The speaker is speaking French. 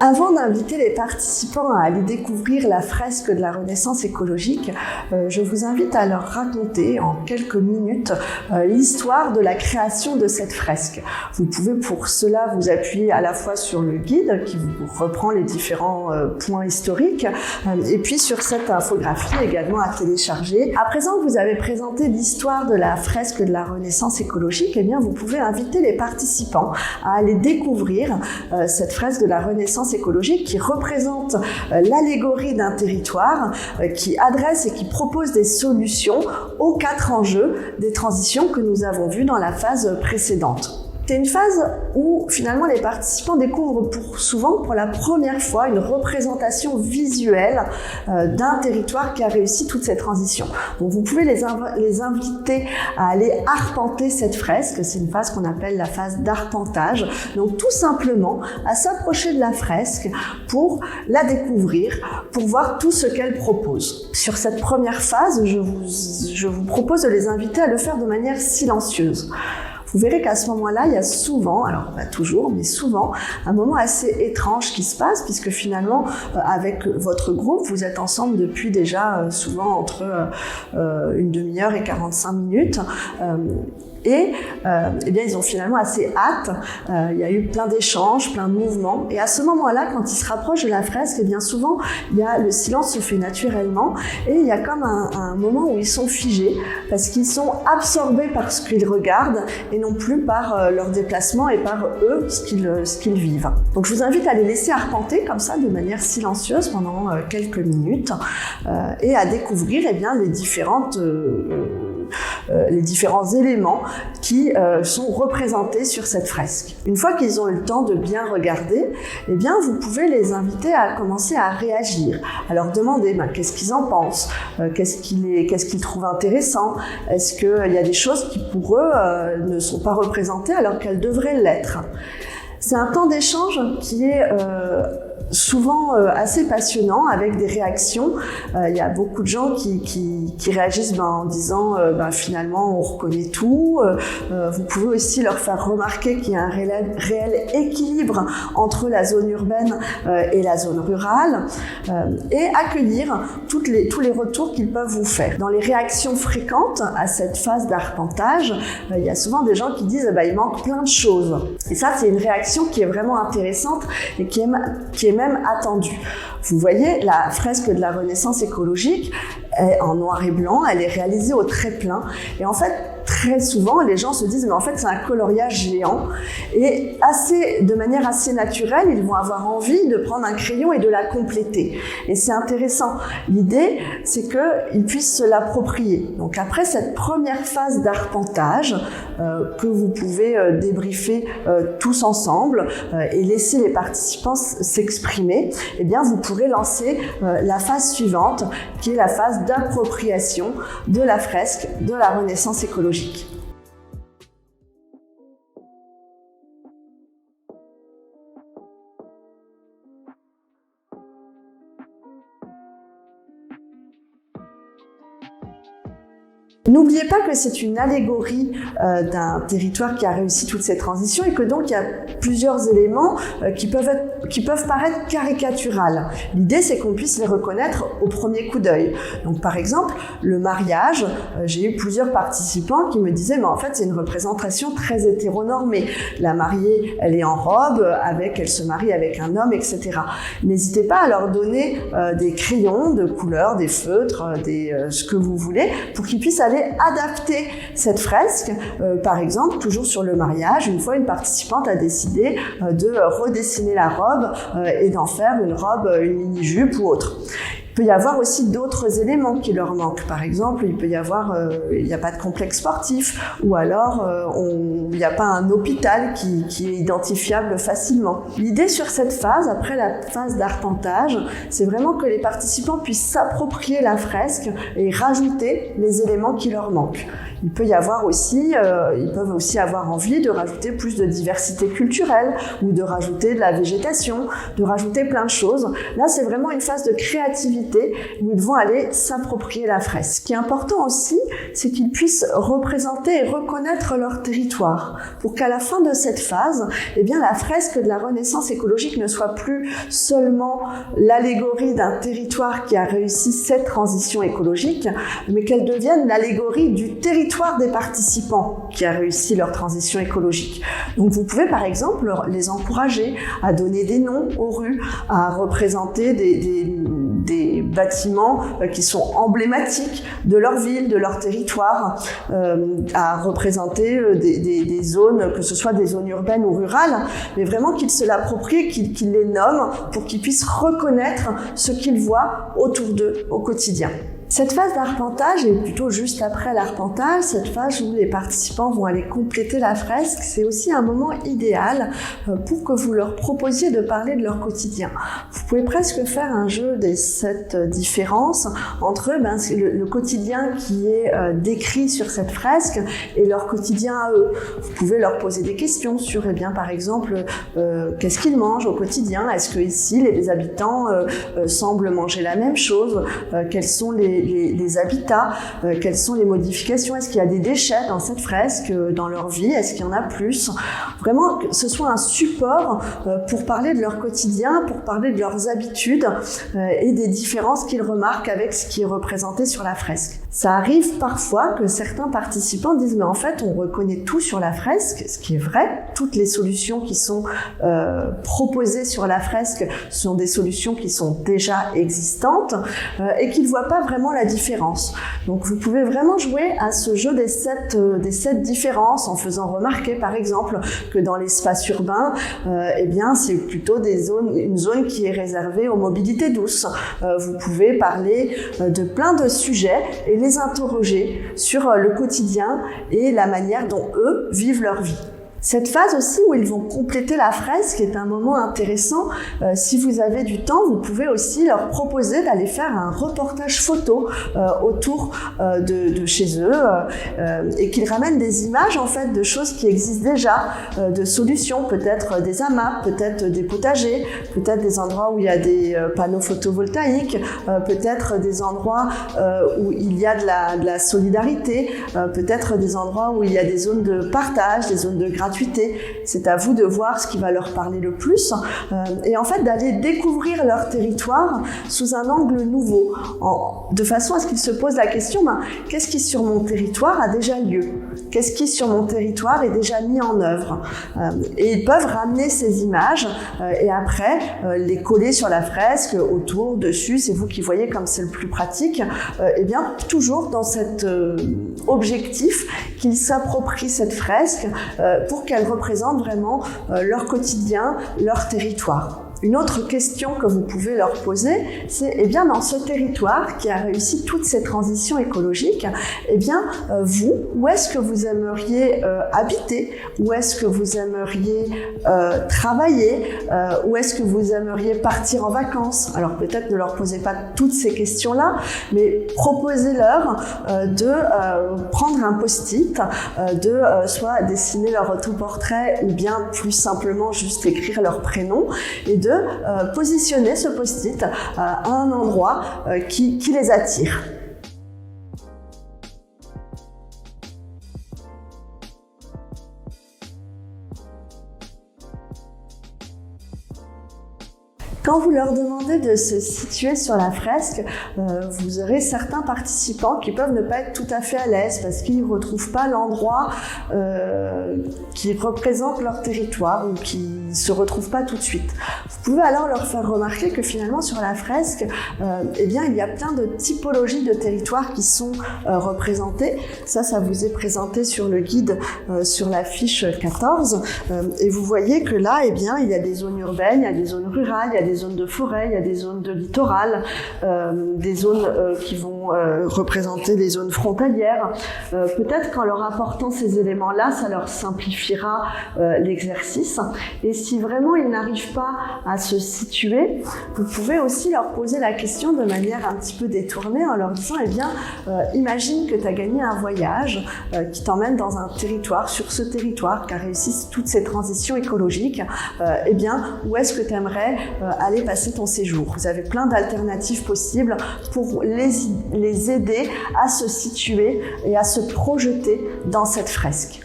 Avant d'inviter les participants à aller découvrir la fresque de la Renaissance écologique, je vous invite à leur raconter en quelques minutes l'histoire de la création de cette fresque. Vous pouvez pour cela vous appuyer à la fois sur le guide qui vous reprend les différents points historiques et puis sur cette infographie également à télécharger. À présent que vous avez présenté l'histoire de la fresque de la Renaissance écologique, eh bien vous pouvez inviter les participants à aller découvrir cette fresque de la Renaissance écologique qui représente l'allégorie d'un territoire, qui adresse et qui propose des solutions aux 4 enjeux des transitions que nous avons vues dans la phase précédente. C'est une phase où finalement les participants découvrent souvent pour la première fois une représentation visuelle d'un territoire qui a réussi toutes ces transitions. Donc vous pouvez les inviter à aller arpenter cette fresque. C'est une phase qu'on appelle la phase d'arpentage. Donc tout simplement à s'approcher de la fresque pour la découvrir, pour voir tout ce qu'elle propose. Sur cette première phase, je vous propose de les inviter à le faire de manière silencieuse. Vous verrez qu'à ce moment-là, il y a souvent, alors pas toujours, mais souvent, un moment assez étrange qui se passe, puisque finalement, avec votre groupe, vous êtes ensemble depuis déjà souvent entre une demi-heure et 45 minutes. Eh bien, ils ont finalement assez hâte. Il y a eu plein d'échanges, plein de mouvements. Et à ce moment-là, quand ils se rapprochent de la fresque, eh bien souvent, le silence se fait naturellement. Et il y a comme un moment où ils sont figés, parce qu'ils sont absorbés par ce qu'ils regardent et non plus par leur déplacement et par eux, ce qu'ils vivent. Donc, je vous invite à les laisser arpenter comme ça, de manière silencieuse pendant quelques minutes et à découvrir eh bien, les différents éléments qui sont représentés sur cette fresque. Une fois qu'ils ont eu le temps de bien regarder, eh bien, vous pouvez les inviter à commencer à réagir, à leur demander qu'est-ce qu'ils en pensent, qu'est-ce qu'ils trouvent intéressant, est-ce qu'il y a des choses qui pour eux ne sont pas représentées alors qu'elles devraient l'être. C'est un temps d'échange qui est souvent assez passionnant avec des réactions. Il y a beaucoup de gens qui réagissent en disant finalement on reconnaît tout. Vous pouvez aussi leur faire remarquer qu'il y a un réel équilibre entre la zone urbaine et la zone rurale et accueillir tous les retours qu'ils peuvent vous faire. Dans les réactions fréquentes à cette phase d'arpentage, il y a souvent des gens qui disent il manque plein de choses. Et ça c'est une réaction qui est vraiment intéressante et qui est même attendue. Vous voyez, la fresque de la Renaissance écologique est en noir et blanc, elle est réalisée au trait plein. Et en fait, très souvent, les gens se disent mais en fait c'est un coloriage géant et de manière assez naturelle, ils vont avoir envie de prendre un crayon et de la compléter. Et c'est intéressant. L'idée, c'est qu'ils puissent se l'approprier. Donc après cette première phase d'arpentage que vous pouvez débriefer tous ensemble et laisser les participants s'exprimer, eh bien vous pourrez lancer la phase suivante qui est la phase d'appropriation de la fresque de la Renaissance écologique. N'oubliez pas que c'est une allégorie d'un territoire qui a réussi toutes ces transitions et que donc il y a plusieurs éléments qui peuvent paraître caricaturales. L'idée, c'est qu'on puisse les reconnaître au premier coup d'œil. Donc par exemple, le mariage, j'ai eu plusieurs participants qui me disaient mais en fait c'est une représentation très hétéronormée. La mariée, elle est en robe, elle se marie avec un homme, etc. N'hésitez pas à leur donner des crayons de couleur, des feutres, ce que vous voulez, pour qu'ils puissent aller adapter cette fresque. Par exemple, toujours sur le mariage, une fois une participante a décidé de redessiner la robe et d'en faire une robe, une mini-jupe ou autre. Il peut y avoir aussi d'autres éléments qui leur manquent. Par exemple, il peut y avoir, il n'y a pas de complexe sportif, ou alors il n'y a pas un hôpital qui est identifiable facilement. L'idée sur cette phase, après la phase d'arpentage, c'est vraiment que les participants puissent s'approprier la fresque et rajouter les éléments qui leur manquent. Il peut y avoir aussi, ils peuvent aussi avoir envie de rajouter plus de diversité culturelle, ou de rajouter de la végétation, de rajouter plein de choses. Là, c'est vraiment une phase de créativité activités où ils vont aller s'approprier la fresque. Ce qui est important aussi, c'est qu'ils puissent représenter et reconnaître leur territoire pour qu'à la fin de cette phase, eh bien, la fresque de la Renaissance écologique ne soit plus seulement l'allégorie d'un territoire qui a réussi cette transition écologique, mais qu'elle devienne l'allégorie du territoire des participants qui a réussi leur transition écologique. Donc vous pouvez par exemple les encourager à donner des noms aux rues, à représenter des bâtiments qui sont emblématiques de leur ville, de leur territoire, à représenter des zones, que ce soit des zones urbaines ou rurales, mais vraiment qu'ils se l'approprient, qu'ils les nomment pour qu'ils puissent reconnaître ce qu'ils voient autour d'eux au quotidien. Cette phase d'arpentage est plutôt juste après l'arpentage, cette phase où les participants vont aller compléter la fresque, c'est aussi un moment idéal pour que vous leur proposiez de parler de leur quotidien. Vous pouvez presque faire un jeu des 7 différences entre le quotidien qui est décrit sur cette fresque et leur quotidien à eux. Vous pouvez leur poser des questions sur, par exemple, qu'est-ce qu'ils mangent au quotidien? Est-ce que ici les habitants semblent manger la même chose? Quels sont les habitats, quelles sont les modifications, est-ce qu'il y a des déchets dans cette fresque, dans leur vie, est-ce qu'il y en a plus? Vraiment que ce soit un support pour parler de leur quotidien, pour parler de leurs habitudes et des différences qu'ils remarquent avec ce qui est représenté sur la fresque. Ça arrive parfois que certains participants disent « mais en fait on reconnaît tout sur la fresque », ce qui est vrai, toutes les solutions qui sont proposées sur la fresque sont des solutions qui sont déjà existantes et qu'ils ne voient pas vraiment la différence. Donc vous pouvez vraiment jouer à ce jeu des 7 différences en faisant remarquer par exemple que dans l'espace urbain, c'est plutôt une zone qui est réservée aux mobilités douces. Vous pouvez parler de plein de sujets et les interroger sur le quotidien et la manière dont eux vivent leur vie. Cette phase aussi où ils vont compléter la fresque est un moment intéressant. Si vous avez du temps, vous pouvez aussi leur proposer d'aller faire un reportage photo autour de chez eux et qu'ils ramènent des images en fait de choses qui existent déjà, de solutions, peut-être des amas, peut-être des potagers, peut-être des endroits où il y a des panneaux photovoltaïques, peut-être des endroits où il y a de la solidarité, peut-être des endroits où il y a des zones de partage, des zones de gratuité. C'est à vous de voir ce qui va leur parler le plus et en fait d'aller découvrir leur territoire sous un angle nouveau, de façon à ce qu'ils se posent la question qu'est-ce qui sur mon territoire a déjà lieu? Qu'est-ce qui sur mon territoire est déjà mis en œuvre? Et ils peuvent ramener ces images et après les coller sur la fresque, autour, dessus, c'est vous qui voyez comme c'est le plus pratique, toujours dans cet objectif qu'ils s'approprient cette fresque pour qu'elle représente vraiment leur quotidien, leur territoire. Une autre question que vous pouvez leur poser, c'est dans ce territoire qui a réussi toutes ces transitions écologiques, vous, où est-ce que vous aimeriez habiter? Où est-ce que vous aimeriez travailler? Où est-ce que vous aimeriez partir en vacances? Alors peut-être ne leur posez pas toutes ces questions-là, mais proposez-leur de prendre un post-it, de soit dessiner leur autoportrait ou bien plus simplement juste écrire leur prénom et de positionner ce post-it à un endroit qui les attire. Quand vous leur demandez de se situer sur la fresque, vous aurez certains participants qui peuvent ne pas être tout à fait à l'aise parce qu'ils ne retrouvent pas l'endroit qui représente leur territoire ou qui ne se retrouvent pas tout de suite. Vous pouvez alors leur faire remarquer que finalement sur la fresque, il y a plein de typologies de territoires qui sont représentées. Ça vous est présenté sur le guide sur la fiche 14 et vous voyez que là, il y a des zones urbaines, il y a des zones rurales, il y a des zones de forêt, il y a des zones de littoral, des zones qui vont représenter des zones frontalières. Peut-être qu'en leur apportant ces éléments-là, ça leur simplifiera l'exercice. Et si vraiment ils n'arrivent pas à se situer, vous pouvez aussi leur poser la question de manière un petit peu détournée en leur disant, eh bien, imagine que tu as gagné un voyage qui t'emmène dans un territoire, sur ce territoire, qui a réussi toutes ces transitions écologiques, eh bien, où est-ce que tu aimerais aller passer ton séjour? Vous avez plein d'alternatives possibles pour les aider à se situer et à se projeter dans cette fresque.